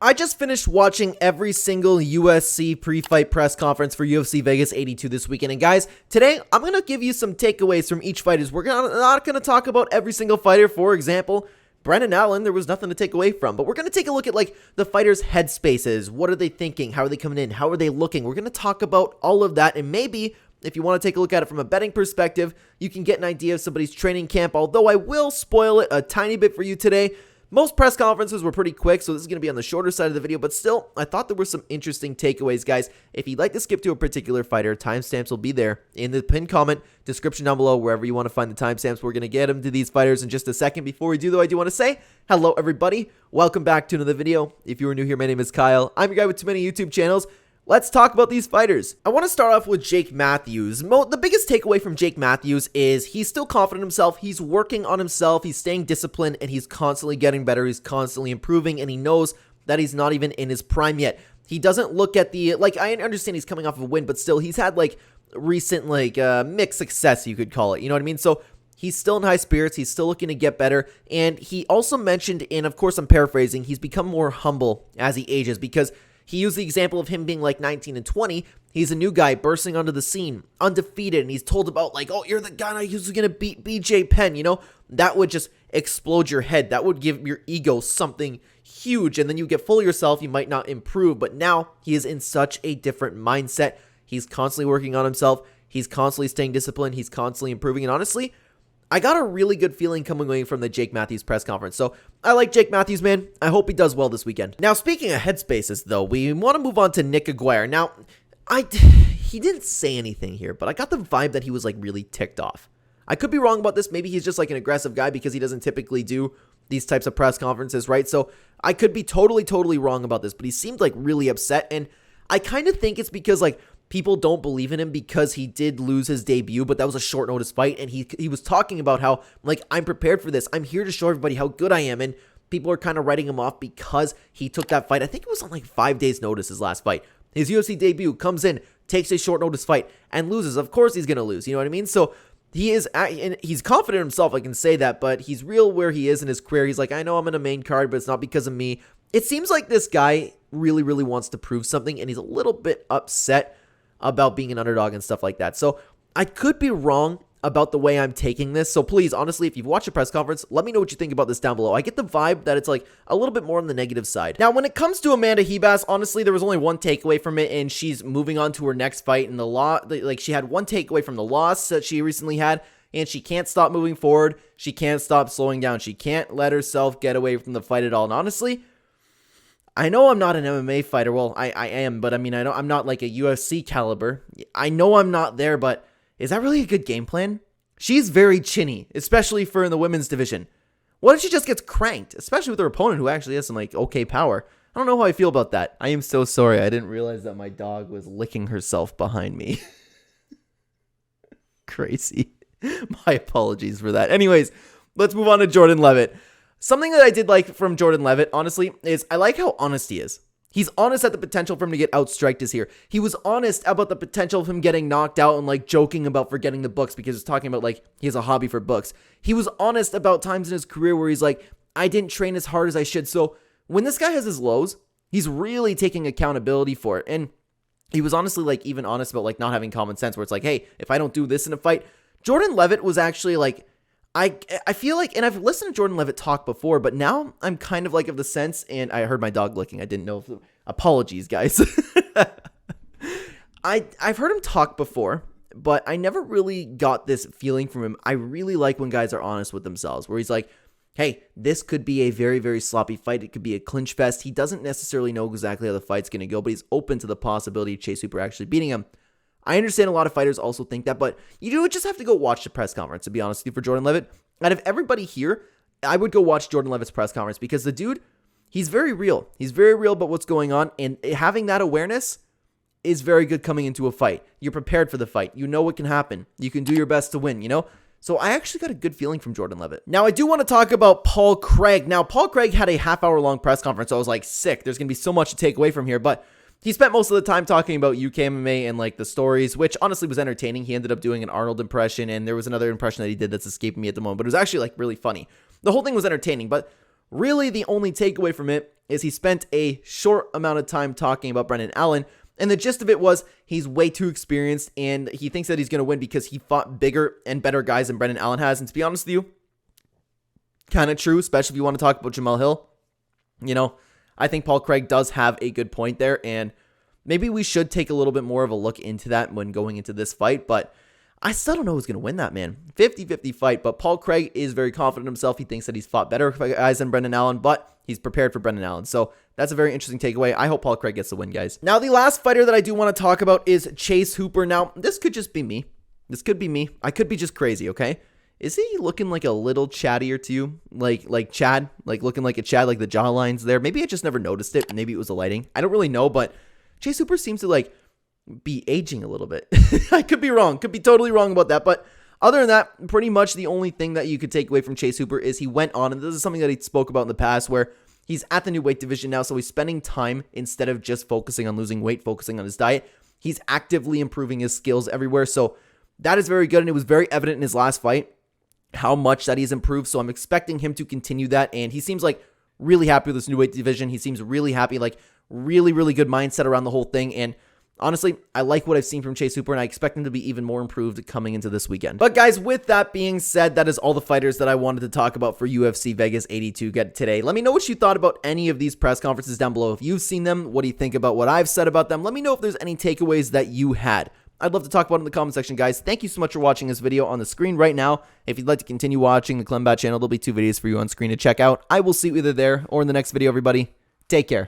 I just finished watching every single UFC pre-fight press conference for UFC Vegas 82 this weekend, and guys, today I'm going to give you some takeaways from each fighter. We're not going to talk about every single fighter. For example, Brendan Allen, there was nothing to take away from, but we're going to take a look at like the fighters' headspaces. What are they thinking? How are they coming in? How are they looking? We're going to talk about all of that, and maybe if you want to take a look at it from a betting perspective, you can get an idea of somebody's training camp, although I will spoil it a tiny bit for you today. Most press conferences were pretty quick, so this is going to be on the shorter side of the video, but still, I thought there were some interesting takeaways, guys. If you'd like to skip to a particular fighter, timestamps will be there in the pinned comment, description down below, wherever you want to find the timestamps. We're going to get them to these fighters in just a second. Before we do, though, I do want to say, hello, everybody. Welcome back to another video. If you are new here, my name is Kyle. I'm your guy with too many YouTube channels. Let's talk about these fighters. I want to start off with Jake Matthews. The biggest takeaway from Jake Matthews is he's still confident in himself. He's working on himself. He's staying disciplined, and he's constantly getting better. He's constantly improving, and he knows that he's not even in his prime yet. He doesn't look at the, I understand he's coming off of a win, but still, he's had, recent, mixed success, you could call it. You know what I mean? So he's still in high spirits. He's still looking to get better. And he also mentioned, and of course I'm paraphrasing, he's become more humble as he ages because he used the example of him being like 19 and 20. He's a new guy bursting onto the scene, undefeated, and he's told about oh, you're the guy who's going to beat BJ Penn, you know? That would just explode your head. That would give your ego something huge, and then you get full of yourself. You might not improve, but now he is in such a different mindset. He's constantly working on himself. He's constantly staying disciplined. He's constantly improving, and honestly, I got a really good feeling coming away from the Jake Matthews press conference. So I like Jake Matthews, man. I hope he does well this weekend. Now, speaking of headspaces, though, we want to move on to Nick Aguirre. Now, he didn't say anything here, but I got the vibe that he was really ticked off. I could be wrong about this. Maybe he's just an aggressive guy because he doesn't typically do these types of press conferences, right? So I could be totally wrong about this, but he seemed really upset. And I kind of think it's because people don't believe in him because he did lose his debut, but that was a short notice fight, and he was talking about how, I'm prepared for this. I'm here to show everybody how good I am, and people are kind of writing him off because he took that fight. I think it was on 5 days notice, his last fight. His UFC debut comes in, takes a short notice fight, and loses. Of course he's going to lose, you know what I mean? So he's confident in himself, I can say that, but he's real where he is in his career. He's I know I'm in a main card, but it's not because of me. It seems like this guy really wants to prove something, and he's a little bit upset about being an underdog and stuff like that. So I could be wrong about the way I'm taking this. So please, honestly, if you've watched a press conference, let me know what you think about this down below. I get the vibe that it's a little bit more on the negative side. Now, when it comes to Amanda Ribas, honestly, there was only one takeaway from it, and she's moving on to her next fight. And she had one takeaway from the loss that she recently had, and she can't stop moving forward. She can't stop slowing down. She can't let herself get away from the fight at all. And honestly, I know I'm not an MMA fighter. Well, I am, but I know I'm not a UFC caliber. I know I'm not there, but is that really a good game plan? She's very chinny, especially for in the women's division. What if she just gets cranked, especially with her opponent who actually has some okay power? I don't know how I feel about that. I am so sorry. I didn't realize that my dog was licking herself behind me. Crazy. My apologies for that. Anyways, let's move on to Jordan Leavitt. Something that I did like from Jordan Leavitt, honestly, is I like how honest he is. He's honest that the potential for him to get outstriked is here. He was honest about the potential of him getting knocked out and joking about forgetting the books because he's talking about he has a hobby for books. He was honest about times in his career where he's I didn't train as hard as I should. So when this guy has his lows, he's really taking accountability for it. And he was honestly even honest about not having common sense where it's hey, if I don't do this in a fight, Jordan Leavitt was actually I feel and I've listened to Jordan Leavitt talk before, but now I'm kind of of the sense, and I heard my dog licking. I didn't know if, apologies, guys. I've heard him talk before, but I never really got this feeling from him. I really like when guys are honest with themselves, where he's hey, this could be a very sloppy fight. It could be a clinch fest. He doesn't necessarily know exactly how the fight's going to go, but he's open to the possibility of Chase Hooper actually beating him. I understand a lot of fighters also think that, but you would just have to go watch the press conference, to be honest with you, for Jordan Leavitt. Out of everybody here, I would go watch Jordan Leavitt's press conference because the dude, he's very real. He's very real about what's going on, and having that awareness is very good coming into a fight. You're prepared for the fight. You know what can happen. You can do your best to win, you know? So I actually got a good feeling from Jordan Leavitt. Now, I do want to talk about Paul Craig. Now, Paul Craig had a half-hour-long press conference, so I was sick. There's going to be so much to take away from here, but he spent most of the time talking about UK MMA and the stories, which honestly was entertaining. He ended up doing an Arnold impression, and there was another impression that he did that's escaping me at the moment, but it was actually really funny. The whole thing was entertaining, but really the only takeaway from it is he spent a short amount of time talking about Brendan Allen. And the gist of it was he's way too experienced and he thinks that he's going to win because he fought bigger and better guys than Brendan Allen has. And to be honest with you, kind of true, especially if you want to talk about Jamel Hill. You know, I think Paul Craig does have a good point there. And maybe we should take a little bit more of a look into that when going into this fight. But I still don't know who's going to win that, man. 50-50 fight. But Paul Craig is very confident in himself. He thinks that he's fought better guys than Brendan Allen. But he's prepared for Brendan Allen. So that's a very interesting takeaway. I hope Paul Craig gets the win, guys. Now, the last fighter that I do want to talk about is Chase Hooper. Now, this could just be me. This could be me. I could be just crazy, okay? Is he looking like a little chattier to you? Like Chad? Like looking like a Chad, like the jawlines there? Maybe I just never noticed it. Maybe it was the lighting. I don't really know, but Chase Hooper seems to like be aging a little bit. I could be wrong. Could be totally wrong about that, but other than that, pretty much the only thing that you could take away from Chase Hooper is he went on, and this is something that he spoke about in the past, where he's at the new weight division now, so he's spending time instead of just focusing on losing weight, focusing on his diet. He's actively improving his skills everywhere, so that is very good, and it was very evident in his last fight how much that he's improved, so I'm expecting him to continue that, and he seems like really happy with this new weight division. He seems really happy, like really, really good mindset around the whole thing, and honestly, I like what I've seen from Chase Hooper, and I expect him to be even more improved coming into this weekend. But guys, with that being said, that is all the fighters that I wanted to talk about for UFC Vegas 82 today. Let me know what you thought about any of these press conferences down below. If you've seen them, what do you think about what I've said about them? Let me know if there's any takeaways that you had. I'd love to talk about it in the comment section, guys. Thank you so much for watching this video on the screen right now. If you'd like to continue watching the Clenbat channel, there'll be 2 videos for you on screen to check out. I will see you either there or in the next video, everybody. Take care.